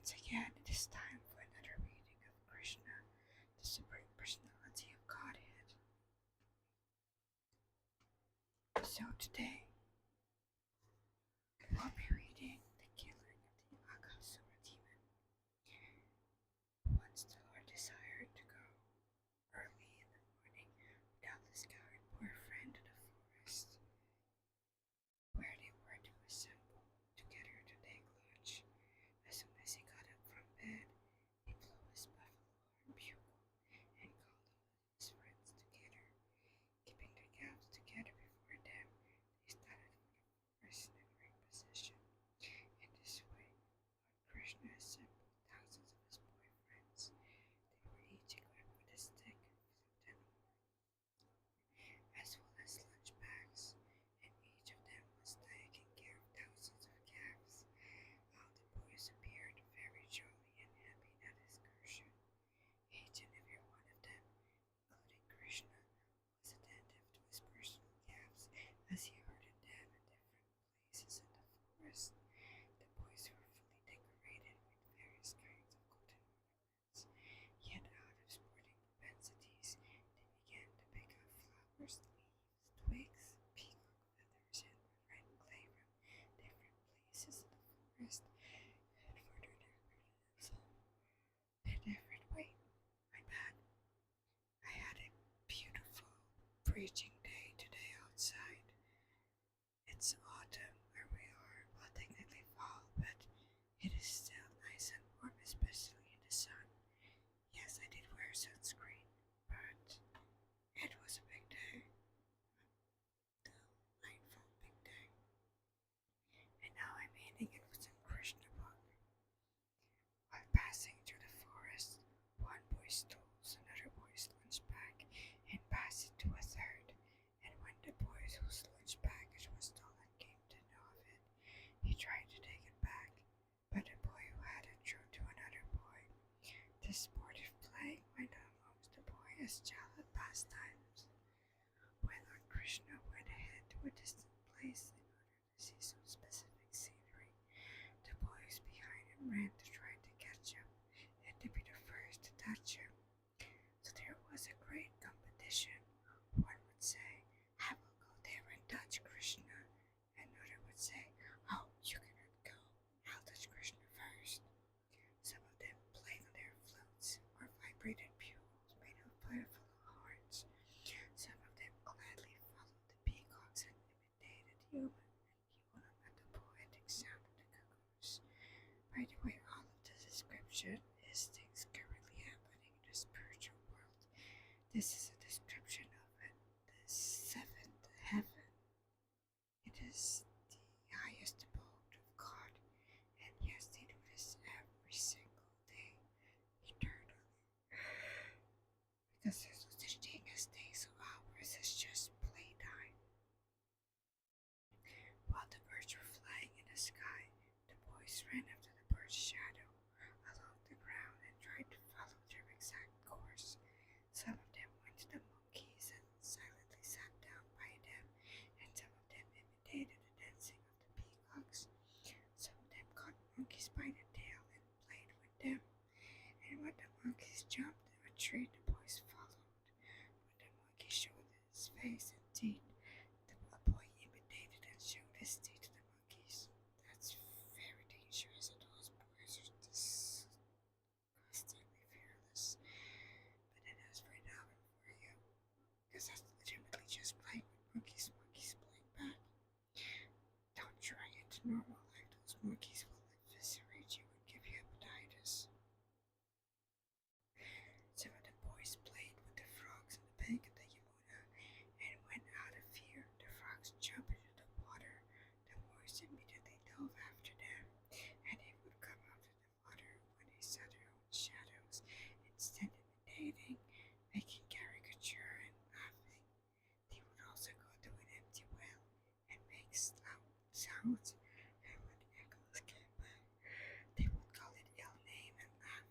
Once again, it is time for another reading of Krishna, the Supreme Personality of Godhead. So today, we'll be reading The Killing of the Aghasura demon. Once the Lord desired to go early in the morning without his coward boyfriend to the forest, where they were to assemble together to take lunch. As soon as he got up from bed, he blew his buffalo horn bugle and called all of his friends together. Keeping their caps together before them, they started for the forest in a great procession. In this way, Lord Krishna assembled thousands of his boyfriends. They were each equipped with a stick, flute, and horn, as well as lunch bags, and each of them was taking care of thousands of calves. All the boys appeared very jolly and happy at the excursion. Each and every one of them, including Krishna, was attentive to his personal calves as he herded them in different places in the forest. The boys were fully decorated with various kinds of golden ornaments. Yet out of sporting propensities, they began to pick up flowers, leaves, twigs, peacock feathers, and red clay from different places in the forest, and further decorated themselves in different way. My bad. I had a beautiful preaching day today outside. It's autumn where we are, well, technically fall, but it is still nice and warm, especially in the sun. Yes, I did wear sunscreen, but it was a big day. Delightful big day. And now I'm eating it with some Krishna book. While passing through the forest, one boy stole another boy's lunch bag and passed it to a third. And when the boy whose lunch baggage was stolen came to know of it, he tried to take it back, but the boy who had it threw to another boy. This sportive play went on amongst the boy as childhood pastimes. When Lord Krishna went ahead to a distant place in order to see some specific scenery, the boys behind him ran to try to catch up and to be the first to touch him. So there was a great competition. One would say, I will go there and touch Krishna. Another would say, oh, you cannot go. I'll touch Krishna first. Some of them played on their flutes or vibrated bugles made of buffalo horns. Some of them gladly followed the peacocks and imitated human and onomatopoetic sound of the cuckoos. By the way, all of this description is things currently happening in the spiritual world. This is a description of it, the seventh heaven. It is the highest abode of God, and yes, they do this every single day, eternally. Because there's no such thing as days or hours, it's just playtime. While the birds were flying in the sky, the boys ran after the bird's shadow along the ground and tried to follow their exact course. Some of them went to the monkeys and silently sat down by them, and some of them imitated the dancing of the peacocks. Some of them caught monkeys by the tail and played with them, and when the monkeys jumped a tree, the boys followed. When the monkey showed his face and teeth, the boy imitated and showed his teeth to the monkeys. That's very dangerous, and those boys are disgustingly fearless. But then that's very novel for you, because that's legitimately just playing with monkeys. Monkeys playing back. Don't try it normal life. Those monkeys will eviscerate you and give you hepatitis. Some of the boys played with the frogs on the bank of the Yamuna, and when out of fear the frogs jumped into the water, the boys immediately dove after them, and they would come out of the water when they saw their own shadows, instead imitating, making caricature, and laughing. They would also go to an empty well and make loud sounds, and when the echoes came back, they would call it ill name and laugh.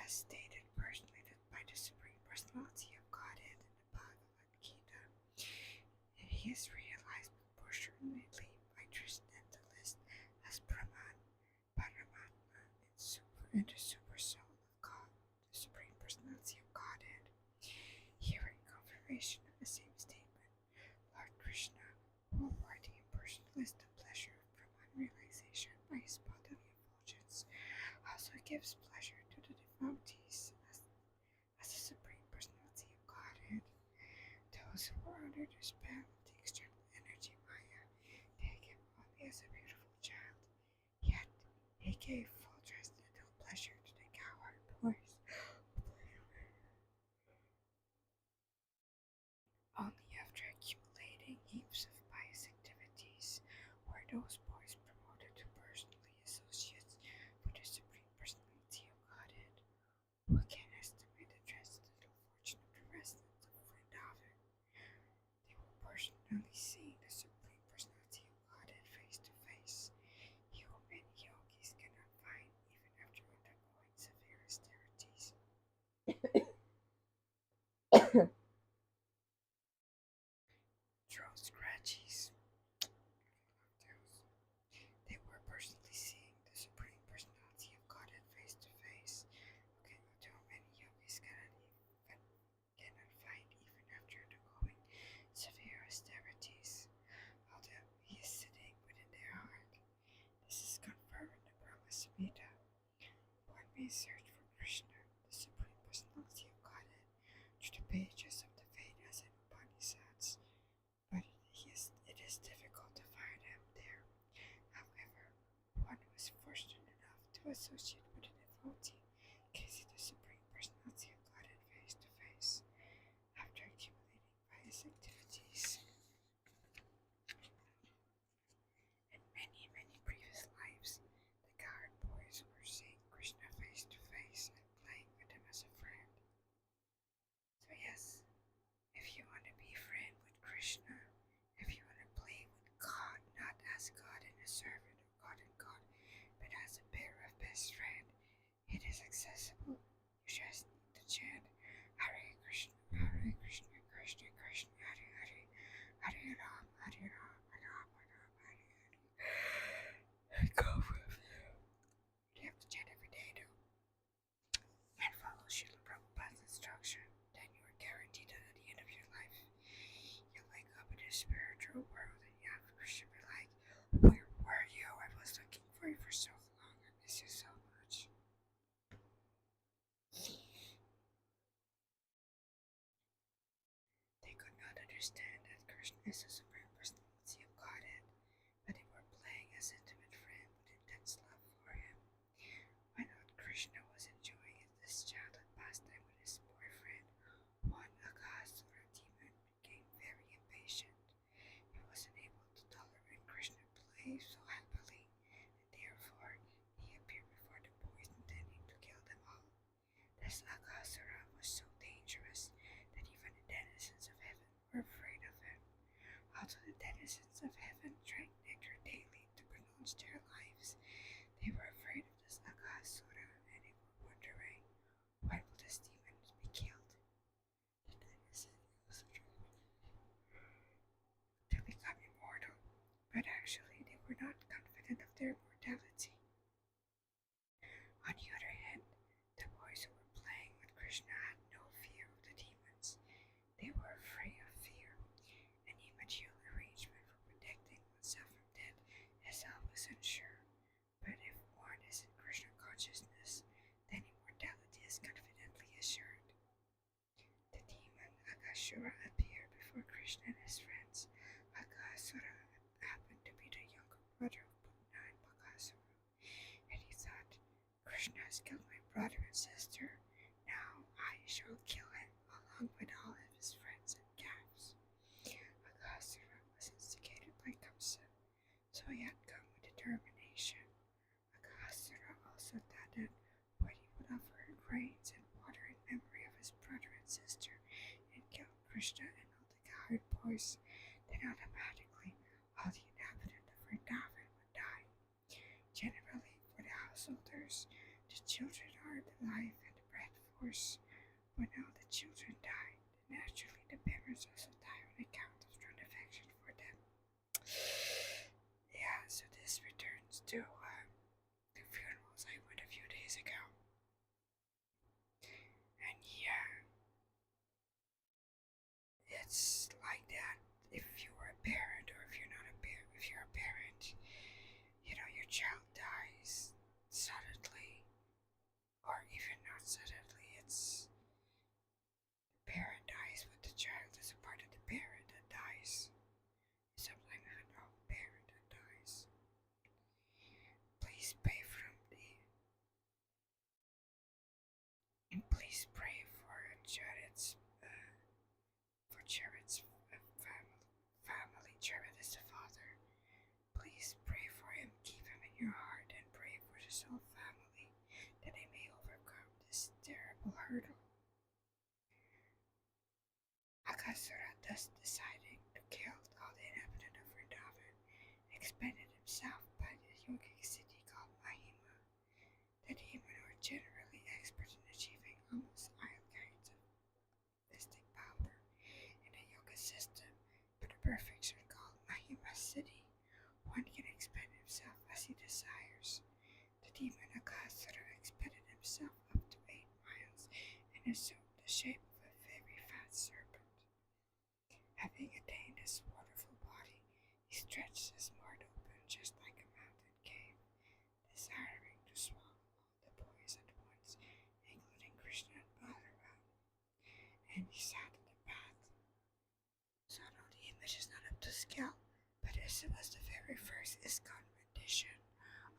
As stated personally by the Supreme Personality of Godhead in the Bhagavad Gita, he is realized proportionately by transcendentalist as Brahman, Paramatma, personalized the pleasure of profound realization by his bodily effulgence also gives pleasure to the devotees as the Supreme Personality of Godhead. Those who are under the spell of the external energy Maya take him only as a beautiful child, yet he gave full transcendental pleasure to the cowherd boys who played with him. Only after accumulating heaps of pious activities were those boys promoted to personally associates with the Supreme Personality of Godhead. Who can estimate the transcendental fortune of the residents of Vrindavan? They were personally seeing the Supreme Personality of Godhead face to face. You many yogis cannot find even after undergoing severe austerities. Throat scratchies. They were personally seeing the Supreme Personality of Godhead face to face. Okay, too many yogis cannot find even after undergoing severe austerities, although he is sitting within their heart. This is confirmed in the Brahma Samhita. One may search for Krishna, the Supreme Personality of Godhead, through the pages of the Vedas and Upanishads, but it is difficult to find him there. However, one who is fortunate enough to associate with a devotee can see the Supreme Personality of Godhead face to face. After accumulating pious activities in many, many previous lives, the cowherd boys were seeing Krishna face to face and playing with him as a friend. So yes, if you want to be friend with Krishna, if you want to play with God, not as God and a servant of God and God, but as a pair of best friend, it is accessible. You just need to chant Hare Krishna, Krishna Krishna, Hare Hare, Hare Ram, Hare Ram, Ram Ram, Hare Hare. And go with you. You have to chant every day though. And follow Srila Prabhupada's instruction. Then you are guaranteed that at the end of your life, you'll wake up in the spiritual world and you have Krishna be like, where were you? I was looking for you for so long. I miss you so much. They could not understand that Krishna is the Supreme Personality of Godhead, but they were playing as intimate friend with intense love for him. When Lord Krishna was enjoying this childhood pastime with his boyfriend, one Aghasura demon became very impatient. He wasn't able to tolerate Krishna play so happily, and therefore he appeared before the boys intending to kill them all. This Aghasura was so dangerous that even the denizens of heaven were afraid of him. Although the denizens of heaven drank nectar daily to prolong their lives, they were afraid of this Aghasura, and they were wondering, when will this demon be killed? The denizens also tried to become immortal, but actually they were not confident of their mortality. On the other hand, the boys who were playing with Krishna had no fear of the demons. They were afraid of fear. Any material arrangement for protecting oneself from death is always unsure, but if one is in Krishna consciousness, then immortality is confidently assured. The demon Aghasura appeared before Krishna and his friends. Aghasura happened to be the younger brother of Putna and Bakasura, and he thought, Krishna has killed my brother and sister. Now I shall kill him along with all of his friends and calves. Aghasura was instigated by Kamsa, so he had come with determination. Aghasura also thought that when he would offer grains and water in memory of his brother and sister and kill Krishna and all the cowherd boys, then automatically all the inhabitants of Vrindavan would die. Generally, for the householders, the children are the life and the breath force. When all the children die, then naturally the parents also die on account of strong affection for them. Yeah, so this returns to the funerals I went a few days ago. And yeah, it's like that if you are a parent or if you're not a parent, if you're a child dies suddenly, or even not suddenly, it's the parent dies, but the child is a part of the parent that dies. Sometimes even a parent that dies. Please pray from the and please pray for Jared's family. Jared is the father. Please pray for him, keep him in your heart, and pray for his whole family that they may overcome this terrible hurdle. Aghasura, thus deciding to kill all the inhabitants of Vrindavan, expanded himself by the yogic city called Mahima. The demon were generally expert in achieving almost all kinds of mystic power in the yoga system, but the perfection called Mahima city, one can expand himself as he desires. The demon Aghasura expanded himself up to 8 miles and assumed the shape of a very fat serpent. Having attained this wonderful body, he stretched his mouth open just like a mountain cave, desiring to swallow all the boys at once, including Krishna and Balaram. And he sat on the path. So no, the image is not up to scale, but this was the very first ISKCON rendition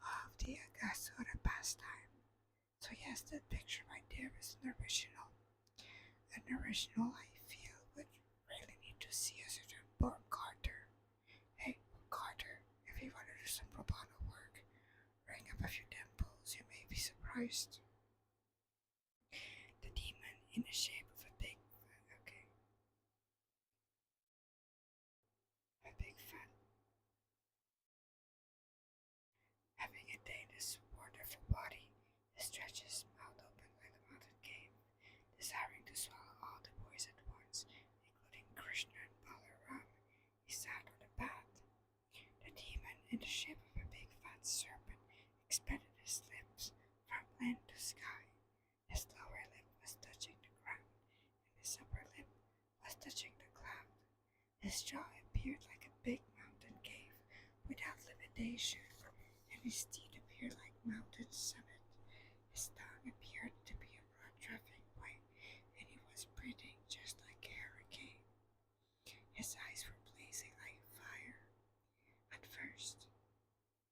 of the Aghasura pastime. So yes, that picture right there is an original. An original, I feel, would really need to see a certain Bob Carter. Hey, Carter, if you want to do some pro bono work, ring up a few temples, you may be surprised. The demon in the shape of a big fat. Having attained this wonderful body, he stretches his mouth open like a mountain cave, desiring to swallow all the boys at once, including Krishna and Balaram. He sat on the path. The demon, in the shape of a big fat serpent, expanded his lips from land to sky. His lower lip was touching the ground, and his upper lip was touching the cloud. His jaw appeared like a big mountain cave without limitation, and his teeth appeared like mountain summit. His tongue appeared to be a broad traffic way, and he was breathing just like a hurricane. His eyes were blazing like fire. At first,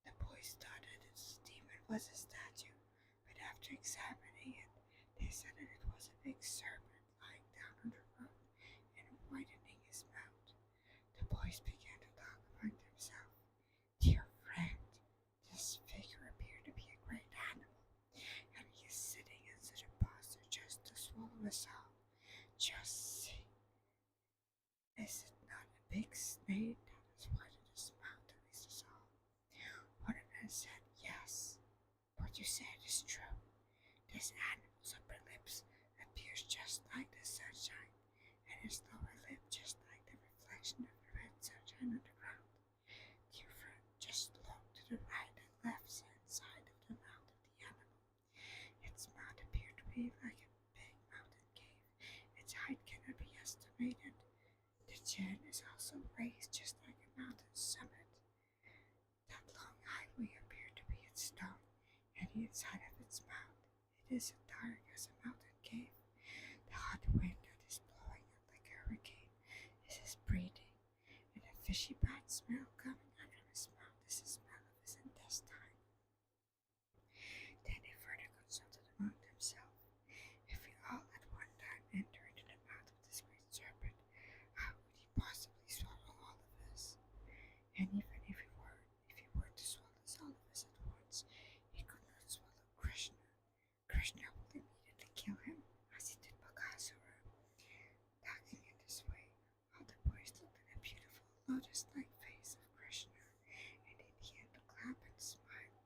the boys thought that this demon was a statue, but after examining it, they said that it was a big serpent lying down on the road and widening his mouth. The boys began to talk among themselves. Dear friend, this figure appeared to be a great animal, and he is sitting in such a posture just to swallow us all. Just see. Is it not a big snake that has widened his mouth to reach us all? One of them said, yes, what you said is true. This animal's upper lips appears just like the sunshine, and his lower lip just like the reflection of the red sunshine on the ground. Dear friend, just look to the right and left hand side of the mouth of the animal. Its mouth appeared to be like a big mountain cave. Its height cannot be estimated. The chin is also raised just like a mountain summit. That long highway appeared to be its tongue, and the inside of its mouth, it is as dark as a mountain cave. The hot wind that is blowing up like a hurricane is his breathing, and the fishy bad smell coming out of his mouth is the smell of his intestine. Then they further consulted among themselves. If we all at one time enter into the mouth of this great serpent, how could he possibly swallow all of us? And even if he were to swallow all of us at once, he could not swallow Krishna. Krishna will immediately kill him, as he did Aghasura. Talking in this way, all the boys looked at the beautiful lotus-like face of Krishna, and they began to clap and smile.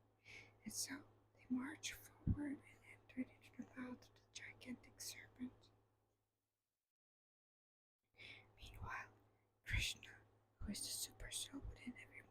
And so they marched forward and entered into the mouth of the gigantic serpent. Meanwhile, Krishna, who is the super soul within every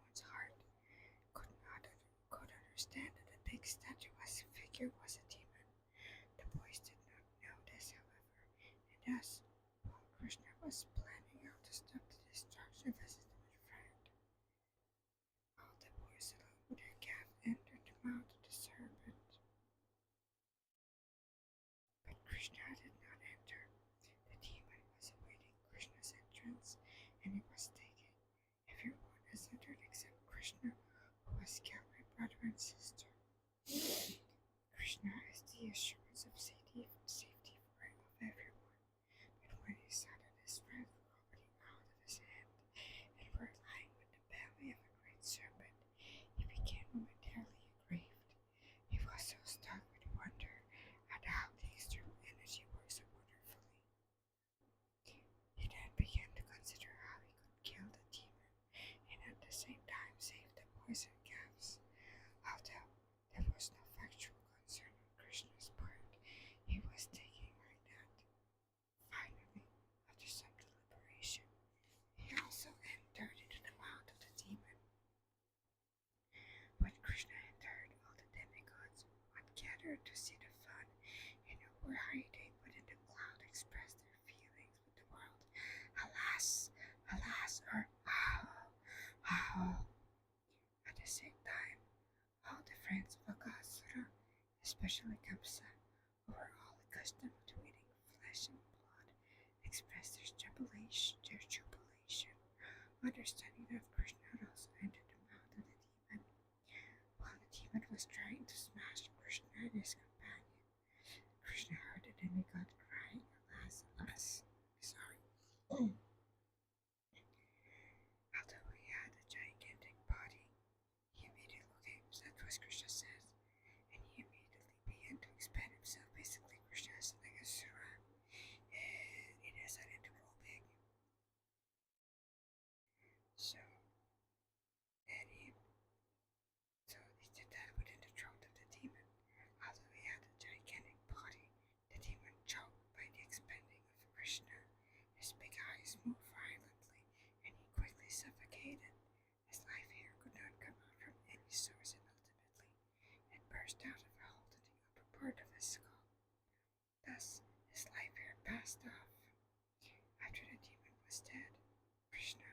gathered to see the fun and who were hiding within the cloud expressed their feelings with the world. Alas, alas, or ah, ah. At the same time, all the friends of Aghasura, especially Kamsa, who were all accustomed to eating flesh and blood, expressed their jubilation, understanding that Krishna had also entered the mouth of the demon. While the demon was trying to smash Krishna and his companion, Krishna heard the demigod crying, alas, alas, sorry. Although he had a gigantic body, he immediately came, that was Krishna says, and he immediately began to expand himself. Basically, Krishna is like a surah, and it decided to grow big. So, and he, so he did that within the throat of the demon. Although he had a gigantic body, the demon choked by the expanding of Krishna. His big eyes moved violently, and he quickly suffocated. His life hair could not come out from any source, and ultimately it burst out of a hole in the upper part of his skull. Thus, his life hair passed off. After the demon was dead, Krishna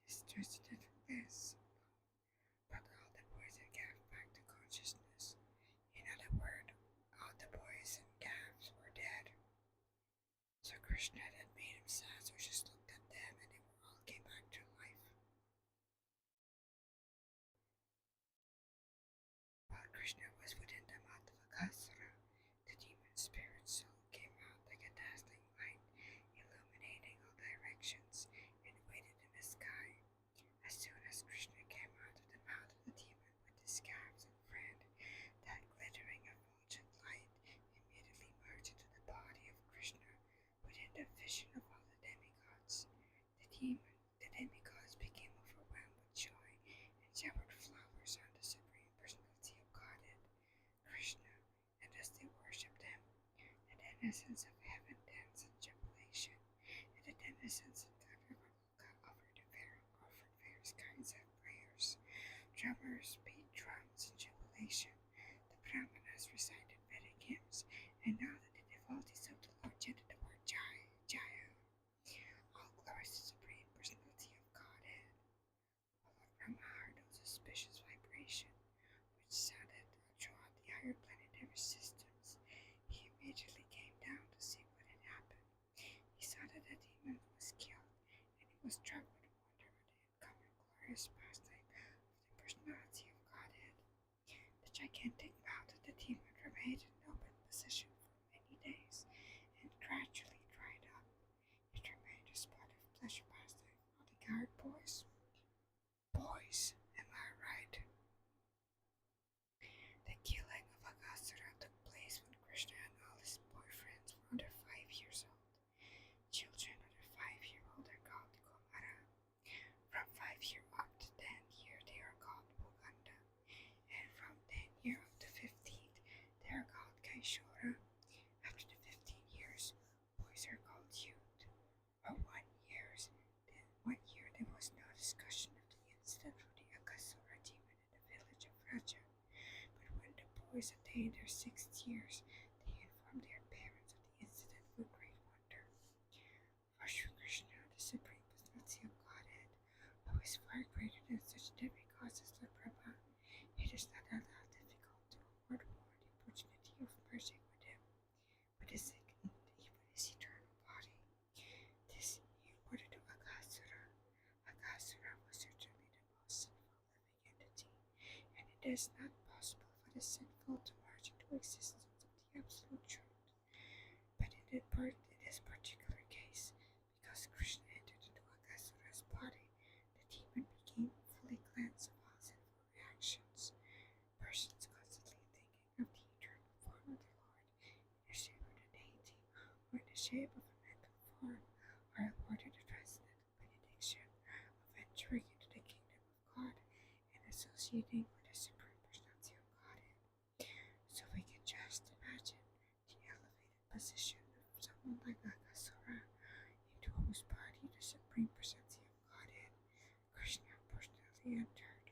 distrusted this, but all the boys had gathered back to consciousness. In other words, all the boys and calves were dead. So Krishna had made him sad, so he just looked at them and they all came back to life. While Krishna was within the mouth of Aghasura, the demon spirit soul came out like a dazzling light, illuminating all directions, and waited in the sky. As soon as Krishna came out of the mouth of the demon with his calves and friend, that glittering effulgent light immediately merged into the body of Krishna within the vision of all the demigods. The demigods became overwhelmed with joy and showered flowers on the Supreme Personality of Godhead, Krishna, and as they worshipped him, the denizens of heaven danced in jubilation, and the denizens of Nitai-Gauranga offered various kinds of prayers. Drummers beat drums in jubilation, the brahmanas recited Vedic hymns, and now that the devotees of the Lord chanted the word Jaya, Jaya. All glories to the Supreme Personality of Godhead. Lord Brahma heard a suspicious vibration, which sounded throughout the higher planetary systems. He immediately came down to see what had happened. He saw that the demon was killed, and he was struck with wonder at the uncommon glorious pastime of the Personality of Godhead. The gigantic mouth of the demon remained in open position for many days, and gradually dried up. It remained a spot of pleasure pastime for all the coward boys. Boys, am I right? The killing of Aghasura took place when Krishna and all his boyfriends were under 5 years old. Children under 5 years old are called Kumara. From 5 years up to 10 years they are called Muganda. And from 10 years up to 15 they are called Kaishora. After the 15 years, boys are called youth. For 1 year, there was no discussion of the incident of the Aghasura demon in the village of Raja. But when the boys attained their 6 years, they informed their parents of the incident with great wonder. For Sri Krishna, the Supreme Personality of Godhead, who is far greater than such demigods as Lord Brahma, it is not at all difficult to award one the opportunity of merging with him, with his eternal body. This he awarded to Aghasura. Aghasura was certainly the most sinful living entity, and it is not possible for the sinful to merge into existence of the absolute truth. But in this particular case, because Krishna entered into Aghasura's body, the demon became fully cleansed of all sinful reactions. Persons constantly thinking of the eternal form of the Lord in the shape of the deity or in the shape of a mental form are awarded the transcendental benediction of entering into the kingdom of God and associating with the Supreme Personality of Godhead. So we can just imagine the elevated position of someone like Aghasura, into whose body the Supreme Personality of Godhead, Krishna, personally entered.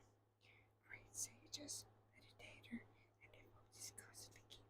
Great sages, meditator, and devotees constantly keep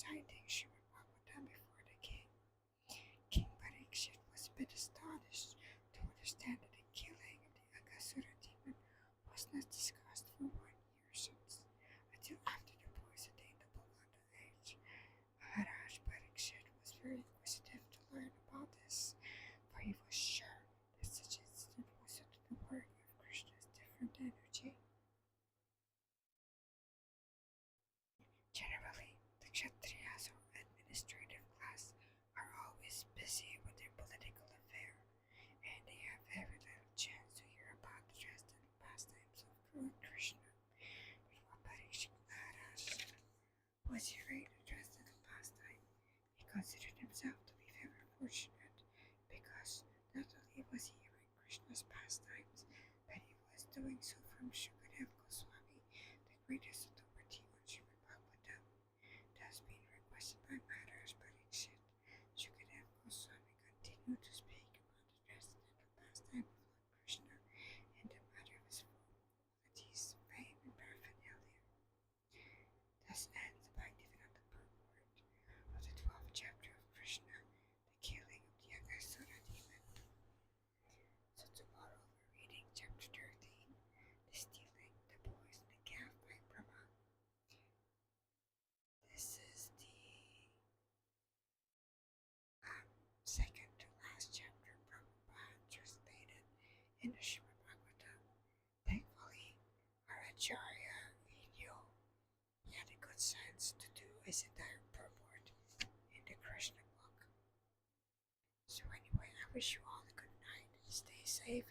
reciting Srimad Bhagavatam before the king. King Parikshit was a bit astonished to understand that the killing of the Aghasura demon was not discussed for 1 year since, until after the boys attained the Boganda age. Maharaj Parikshit was very inquisitive to learn about this, for he was sure that such incident was due to the work of Krishna's different energy. Generally, the Kshatriyas or administrative class are always busy with their political affair, and they have very little chance to hear about the transcendental pastimes of Lord Krishna. But while Parikshit Maharaj was hearing the transcendental pastime, he considered himself to be very fortunate, because not only was he hearing Krishna's pastimes, but he was doing so from Shukadev Goswami, the greatest authority on Srimad Bhagavatam. Thus being requested by Maharaj Parikshit, Shukadev Goswami continued to speak about the transcendental pastime of Lord Krishna and the matter of his qualities, fame, and paraphernalia. Thus ends the Bhaktivedanta purport of the 12th chapter of Krishna, the killing of the Aghasura demon. So tomorrow we're reading chapter 13, the stealing the boys in the calf by Brahma. This is the second to last chapter Prabhupada translated in the Srimad Bhagavatam. Thankfully, our Acharya, he knew he had the good sense to do his entire purport in the Krishna book. So anyway, I wish you all a good night. Stay safe